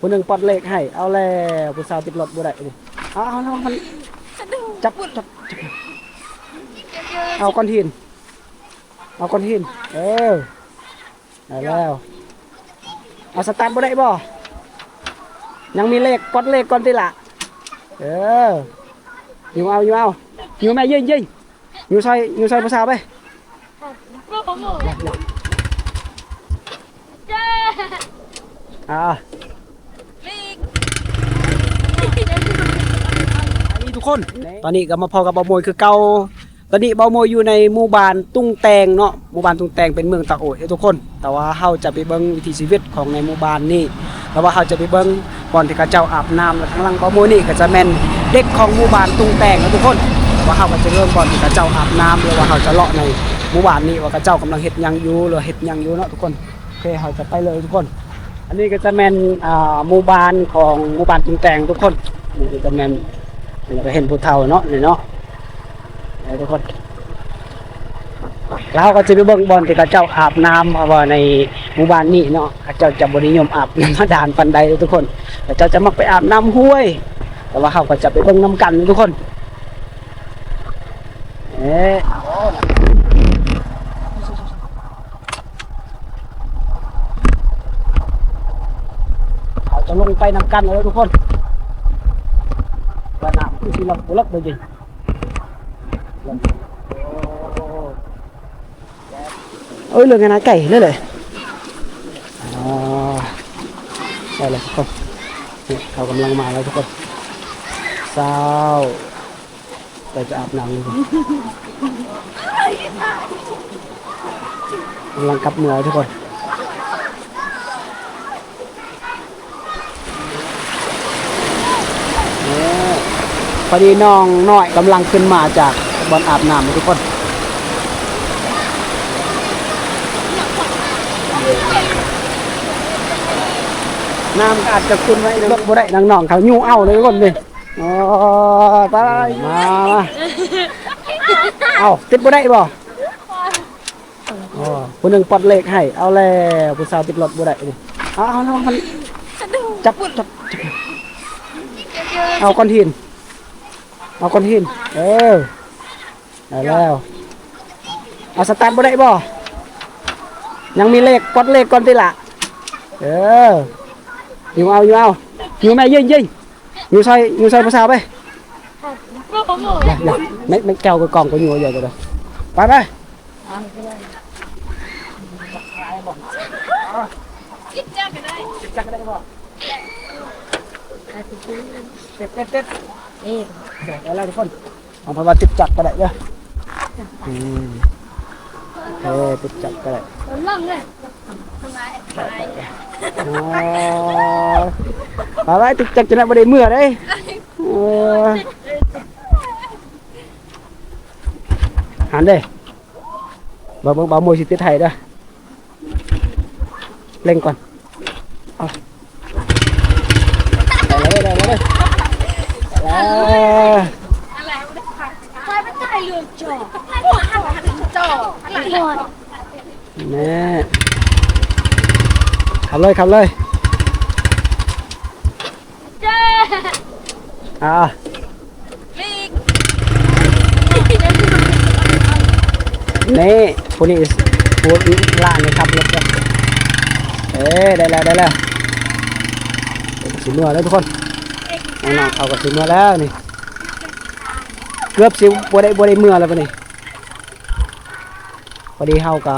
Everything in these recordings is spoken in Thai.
ผู้หนึ่งปลดเลขให้เอาแล้วผู้สาวติดรถบ่ได้ดิเอามันจับเอาก้อนหินได้แล้วเอาสตาร์ทบ่ได้บ่ยังมีเลขปลดเลขก่อนติล่ะอยู่แม่ยิงอยู่ใส่ผู้สาวไปนี่ทุกคนตอนนี้ก็มาพอกับเบาโมยคือเก่าตอนนี้เบาโมยอยู่ในหมู่บ้านตุ้งแตงเนาะหมู่บ้านตุ้งแตงเป็นเมืองตะโอยทุกคนแต่ว่าเฮาจะไปเบิ่งวิถีชีวิตของในหมู่บ้านนี่แล้วว่าเฮาจะไปเบิ่งก่อนที่เขาเจ้าอาบน้ำแล้วข้างหลังเบาโมยนี่ก็จะแม่นเด็กของหมู่บ้านตุ้งแตงนะทุกคนว่าเฮาก็จะเริ่มก่อนที่เขาเจ้าอาบน้ำหรือว่าเฮาจะเลาะในหมู่บ้านนี้ว่าเขาเจ้ากำลังเฮ็ดหยังอยู่หรือเฮ็ดหยังอยู่เนาะทุกคนโอเคเฮาจะไปเลยทุกคนอันนี้ก็จะแม่นหมู่บ้านของหมู่บ้านตุ้งแตงทุกคนนี่ก็จะแม่นเราก็เห็นผู้เฒ่าเนาะนี่เนาะทุกคนเราก็จะไปเบิ่งบอลที่เขาเจ้าอาบน้ำเพราะว่าในหมู่บ้านนี้เนาะเขาเจ้าจะบ่นิยมอาบน้ำบาดาลปานใดทุกคนเขาเจ้าจะมักไปอาบน้ำห้วยแต่ว่าเขาก็จะไปเบิ่งน้ำกันทุกคนเขาจะลงไปน้ำกันแล้วทุกคนว่าน้ำคือสิลักเลยจริงเรื่องไงนะไก่เลยได้เลยทุกคนเขากำลังมาแล้วทุกคนเศร้าแต่จะอาบน้ำเลยกำลังกลับเมืองทุกคนพอดีน้องน้อยกำลังขึ้นมาจากบอนอาบน้ำทุกคนน้ำอาจจะคุณไว้รถบ่ได้น้องๆเขายู่เอาเลยทุกคนเลยตายมาเอาติดบ่ได้บ่ผู้หนึ่งปลดเลขให้เอาแล้วผู้สาวติดรถบ่ได้ดิเอามันจับเอาก้อนหินได้แล้วเอาสตาร์ทบ่ได้บ่ยังมีเลขปลดเลขก่อนติล่ะอยู่แม่ยิงอยู่ใส่ผู้สาวไปไม่แก้วกับกล่องก็อยู่เยอะเลยไปจิบจักก็ได้บ่เต็ดได้แล้วทุกคนเอาไปว่าจิบจักก็ได้เด้อจิบจักก็ได้ล่องเลยไปติดจักจะได้บ่ได้เมื่อได้หันเด้บ่มวยสิติดไทยเด้อเล่งก่อนได้เลยอะไรไฟไม่ใช่เรือจ่อหัวหันจ่ออะไรแม่ขับเลยเจ้นี่ผู้นี้ผู้ล่านี่ครับรถได้แล้วสีเมื่อแล้วทุกคนน้องเขาก็สีเมื่อแล้วนี่เกือบสิบัวได้เมื่อแล้วปะนี่พอดีเฮาก็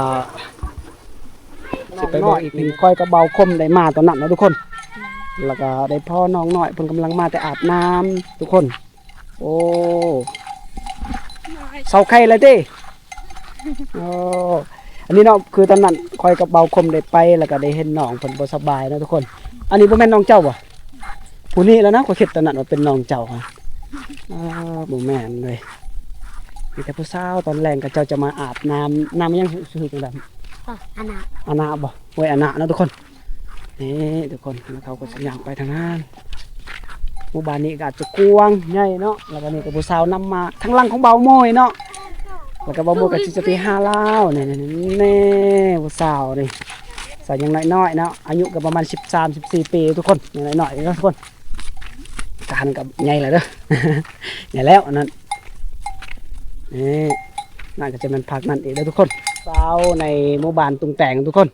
สิไปบอกอีกหนึ่งค่อยก็เบาคมได้มาตอนนั้นนะทุกคนแล้วก็ได้พ่อน้องหน่อยเพิ่นกำลังมาแต่อาบน้ำทุกคนโอ้เศร้าไข่เลยติอันนี้เนาะคือตอนนั้นค่อยกับเบาคมได้ไปแล้วก็ได้เห็นน้องเพิ่นบ่สบายนะทุกคนอันนี้บ่แม่นน้องเจ้าบ่ผู้นี้แล้วนะก็คิดตอนนั้นว่าเป็นน้องเจ้าค่ะบ่แม่นเลยมีแต่ผู้สาวตอนแรงก็เจ้าจะมาอาบน้ำยังชื่อจังได๋อานาบ่ห้วยอานานะทุกคนนี่ทุกคนแล้วเขาก็สิย่างไปทางนั้นหมู่บ้านนี้ก็อาจจะกว้างใหญ่เนาะแล้วก็นี่ก็ผู้สาวนำมาทางหลังของเบาโมยเนาะแล้วก็เบาโมยก็สิจะไปหาลาวนี่ผู้สาวนี่ สาวยังน้อยๆเนาะอายุก็ประมาณ13-14 ปีทุกคนยังน้อยๆเนาะทุกคนการกับใหญ่เลยเด้อ ใหญ่แล้วอันนั้นนี่น่าจะเป็นผักนั่นเองเด้อทุกคนสาวในหมู่บ้านตุงแตงทุกคน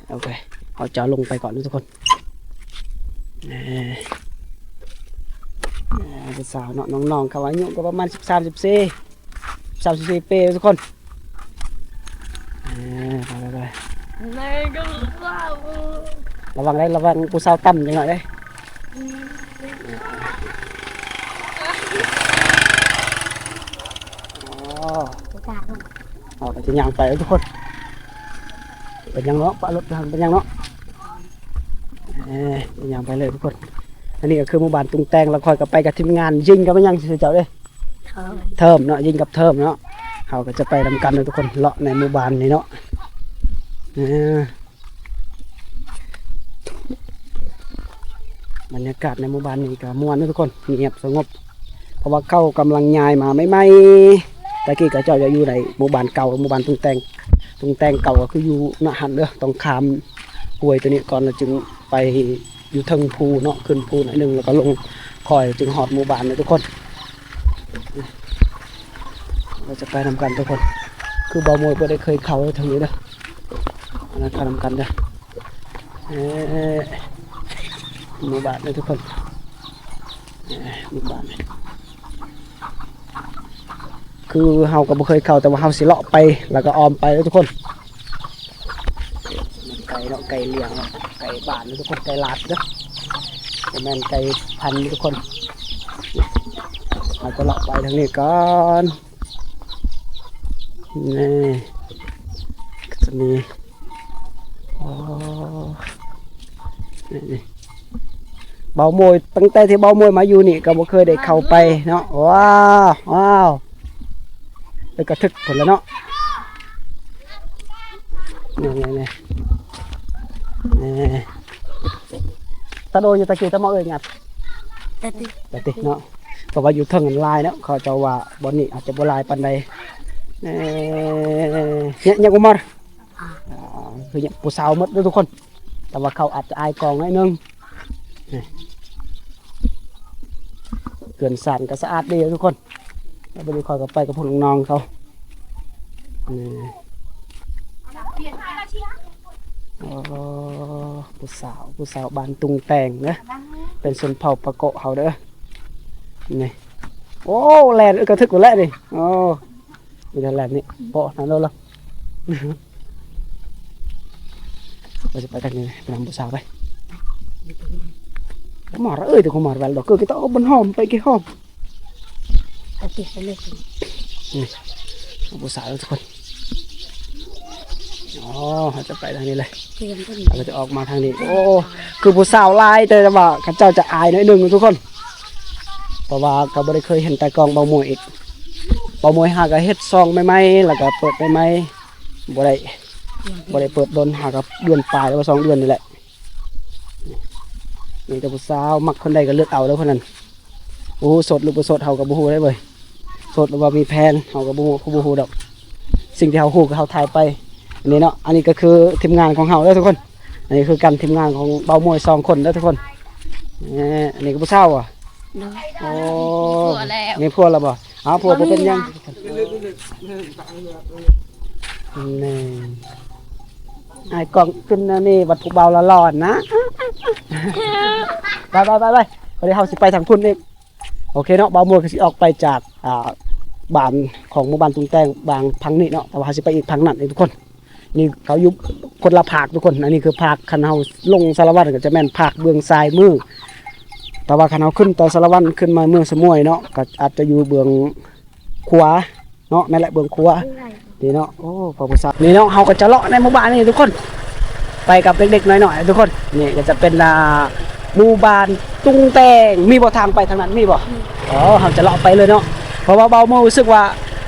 โอเคเอาจอลงไปก่อนนะทุกคนเป็นสาวเนาะน้องๆเขาอายุก็ประมาณ13-14 ปีทุกคนไป ในก็ว่า ระวังได้ระวังผู้สาวต่ำจังหน่อยได้อ๋อไปจะย่างไปแล้วทุกคนเป็นยังเนาะปลารถทางเป็นยังเนาะเป็นยังไปเลยทุกคนอันนี้ก็คือหมู่บ้านตุงแตงเราคอยกับไปกับทีมงานยิงกับมันยังเจ้าเด้เทิมเนาะยิงกับเทิมเนาะเขาก็จะไปทำกันเลยทุกคนเลาะในหมู่บ้านนี้เนาะบรรยากาศในหมู่บ้านนี้ก็ม่วนนะทุกคนเงียบสงบเพราะว่าเขากำลังย้ายมาไม่ตะกี้ก็เจ้าจะอยู่ในหมู่บ้านเก่าหมู่บ้านตุงแตงเก่าก็คืออยู่หน้าหันเด้อต้องข้ามห้วยตัวนี้ก่อนเราจึงไปอยู่เทิงภูเนาะขึ้นภูหน่อยนึงแล้วก็ลงคอยจึงหอดหมู่บ้านเลยทุกคนเราจะไปทำกันทุกคนคือบ่าวมวยก็ได้เคยเข้าทางนี้เด้อนะทำกันเด้อหมู่บ้านเลยทุกคนหมู่บ้านคือเฮาก็บ่เคยเข้าแต่ว่าเฮาสิเลาะไปแล้วก็ออมไปเลยทุกคนไก่เนาะไก่เลี้ยงไก่บ้านทุกคนไก่ลาดเด้อแม่นไก่พันธุ์ทุกคนเราก็เลาะไปทางนี้ก่อนนี่จะมีนี่เบาโมยตั้งแต่ที่เบาโมยมาอยู่นี่ก็บ่เคยได้เข้าไปเนาะว้าวไปกระทึกผลแล้วเนาะนี่ตะโดอยู่ตะกี้ตะมอเอ้ยงัดแต่ติเนาะเพราะว่าอยู่เทิงลายเนาะเขาเจ้าว่าบ่นี่อาจจะบ่ลายปานใดเนี่ยยังบ่มาคือเนี่ยผู้สาวหมดทุกคนแต่ว่าเขาอาจจะอายกองหน่อยนึงเกลื่อนสานก็สะอาดดีทุกคนแล้วไปดูคอยกับไปกับพวกน้องๆเขาผู้สาวบ้านตุงแตงนะเป็นชนเผ่าปะโกะเขาเด้อนี่โอ้แลนกระทึกหมดแล้วนี่โอ้นี่แลนนี่โปะนั่นแล้วเราจะไปทางนี้ไปนำผู้สาวไปหมอเอ้ยแต่เขาหมอแบบดอกเกลือkitaเอาบนหอมไปกี่หอมนี่ผู้สาวทุกคนอ๋อเขาจะไปทางนี้เลยเราจะออกมาทางนี้โอ้คือผู้สาวลายแต่ว่าเขาเจ้าจะอายหน่อยนึงทุกคนเพราะว่าเขาไม่ได้เคยเห็นแต่กองเบามวยอีกเบามวยหากับเฮ็ดซองไม่ไหมแล้วก็เปิดไม่ไหมบ่ได้เปิดโดนหากับเดือนปลายแล้วก็2 เดือนนี่แหละนี่แต่ผู้สาวมักคนใดก็เลือกเอาแล้วคนนั้นโอ้สดหรือบ่สดเฮากับบ่ฮู้ได้เว้ยสดหรือว่ามีแผนเฮากับบ่ฮู้ดอกสิ่งที่เฮาฮู้ก็เฮาถ่ายไปอันนี้เนาะอันนี้ก็คือทีมงานของเฮาเด้อทุกคนอันนี้คือการทีมงานของเบามวย2 คนเด้อทุกคนอันนี้ก็ผู้สาวอ่ะโอ้มีผัวแล้วบ่ผัวบ่เป็นยังนี่ไอ้กล่องขึ้นนี่วัตถุเบาละร้อนนะไปเดี๋ยวเราสิไปทางพุ่นเองโอเคเนาะเบาโมยก็สิออกไปจากบ้านของหมู่บ้านตุงแตงบางพังนี่เนาะแต่ว่าสิไปอีกพังนั่นเองทุกคนนี่เขาอยู่คนละภาคทุกคนอันนี้คือภาคคันเฮาลงสารวัตรก็จะแม่นภาคเบื้องซ้ายมือแต่ว่าคันเฮาขึ้นต่อสารวัตรขึ้นมาเมืองสมุยเนาะก็อาจจะอยู่เบื้องขวาเนาะนั่นแหละเบื้องขวานี่เนาะโอ้พอผู้สาวนี่เนาะเฮาก็จะเลาะในหมู่บ้านนี่ทุกคนไปกับเด็กๆน้อยๆทุกคนนี่ก็จะเป็นหมู่บ้านตุงแตงมีบ่ทางไปทางนั้นมีบ่อ๋อเฮาจะเลาะไปเลยเนาะเพราะว่าเบาโมรู้สึกว่า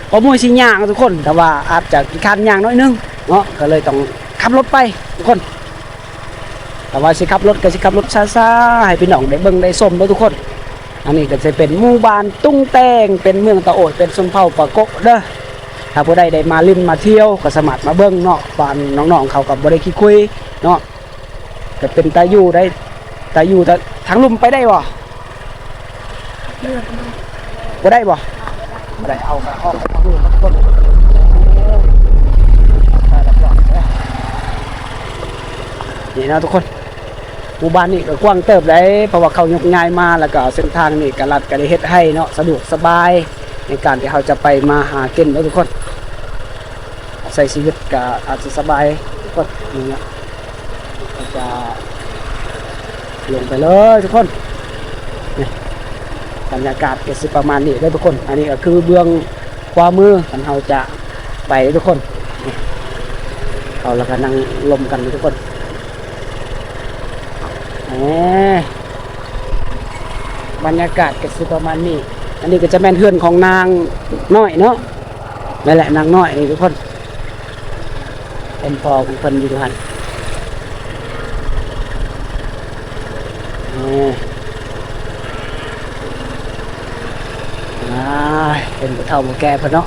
เบาโมสิย่างทุกคนแต่ว่าอาจจะคันย่างน้อยนึงเนาะก็เลยต้องขับรถไปทุกคนแต่ว่าสิขับรถก็สิขับรถช้าๆให้พี่น้องได้เบิ่งได้ชมเด้อทุกคนอันนี้ก็จะเป็นหมู่บ้านตุงแตงเป็นเมืองตะโอดเป็นชนเผ่าปะโกะเด้อ ถ้าผู้ใดได้มาลิ้นมาเที่ยวก็สามารถมาเบิ่งเนาะบ้านน้องๆเขาก็บ่ได้ขี้คุยเนาะก็เป็นตาอยู่ได้ตาอยู่แต่ทางลุ่มไปได้บ่บ่ได้บ่บ่ได้เอาออกไปทางลุ่มทุกคนนี่นะทุกคนหมู่บ้านนี่ก็กว้างเติบได้เพราะว่าเขายกง่ายมาแล้วก็เส้นทางนี่ก็รัดก็ได้เฮ็ดให้เนาะสะดวกสบายในการที่เขาจะไปมาหากินนะทุกคนใช้ชีวิตก็อาจจะสบายทุกคนนี่นะก็จะลงไปเลยทุกคนนี่บรรยากาศก็สิประมาณนี้เลยทุกคนอันนี้ก็คือเบื้องขวามือของเราจะไปทุกคนนี่เอาแล้วก็นั่งลมกันทุกคนบรรยากาศก็สิประมาณนี้อันนี้ก็จะแม่นเฮือนของนางน้อยเนาะนั่นแหละนางน้อยนี่ทุกคนเป็นพ่อของเพิ่นอยู่หั่นเป็นผู้เฒ่าผู้แก่เพิ่นเนาะ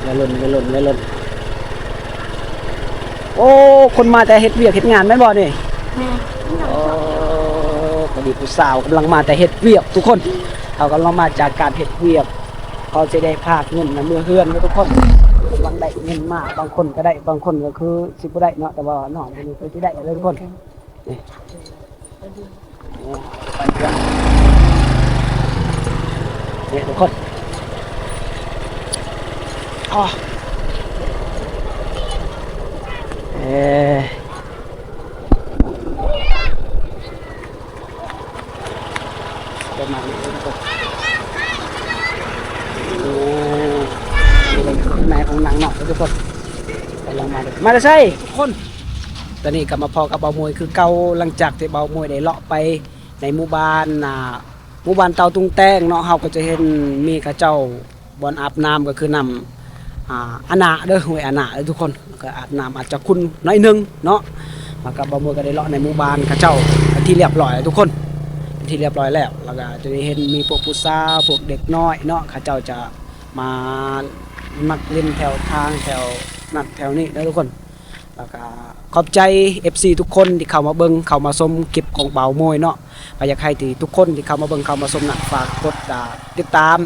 ไม่ล่นโอ้คนมาแต่เฮ็ดเวียกเฮ็ดงานแม่นบ่นี่โอ้พอดีผู้สาวกำลังมาแต่เฮ็ดเวียกทุกคนเขากำลังมาจากการเฮ็ดเวียกเขาจะได้พากเงินนะเมื่อเฮือนทุกคนบางได้เงินมากบางคนก็ได้บางคนก็คือสิบ่ได้เนาะแต่ว่าน้องนี่คือสิได้เลยทุกคนนี่นี่ทุกคนอ๋อประมาณนี้ทุกคนแม่ของนางหน่อยทุกคนกำลังมาเลยใช่ทุกคนตอนนี้กลับมาพอกับเบามวยคือเก่าหลังจากที่เบามวยได้เลาะไปในหมู่บ้านเตาตุงแตงเนาะเราก็จะเห็นมีกระเจ้าบอนอาบน้ำก็คือนำอาณาเด้อห้วยอาณาทุกคนก็อาบน้ำอาจจะคุ้นน้อยนึงเนาะมากับเบามวยก็ได้เลาะในหมู่บ้านกระเจ้าที่เรียบร้อยทุกคนที่เรียบร้อยแล้วก็จะได้เห็นมีพวกผู้สาวพวกเด็กน้อยเนาะกระเจ้าจะมามักเล่นแถวทางแถวนัดแถวนี้นะทุกคนแล้วก็ขอบใจ FC ทุกคนที่เข้ามาเบิ่งเข้ามาชมคลิปของเบามวยเนาะก็อยากให้ทุกคนที่เข้ามาเบิ่งเข้ามาชมนะฝากกดติดตาม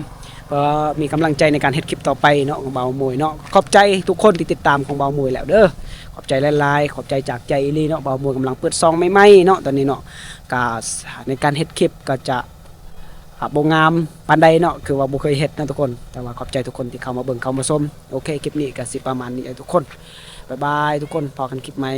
เพื่อมีกำลังใจในการเฮ็ดคลิปต่อไปเนาะของเบามวยเนาะขอบใจทุกคนที่ติดตามของเบามวยแล้วเด้อขอบใจหลายๆขอบใจจากใจอีหลีเนาะเบามวยกำลังเปิดซองใหม่ๆเนาะตอนนี้เนาะก็ในการเฮ็ดคลิปก็จะบ่งามปานใดเนาะคือว่าบ่เคยเฮ็ดนะทุกคนแต่ว่าขอบใจทุกคนที่เข้ามาเบิ่งเข้ามาชมโอเคคลิปนี้ก็สิประมาณนี้ทุกคนบ๊ายบายทุกคนพอกันคลิปใหม่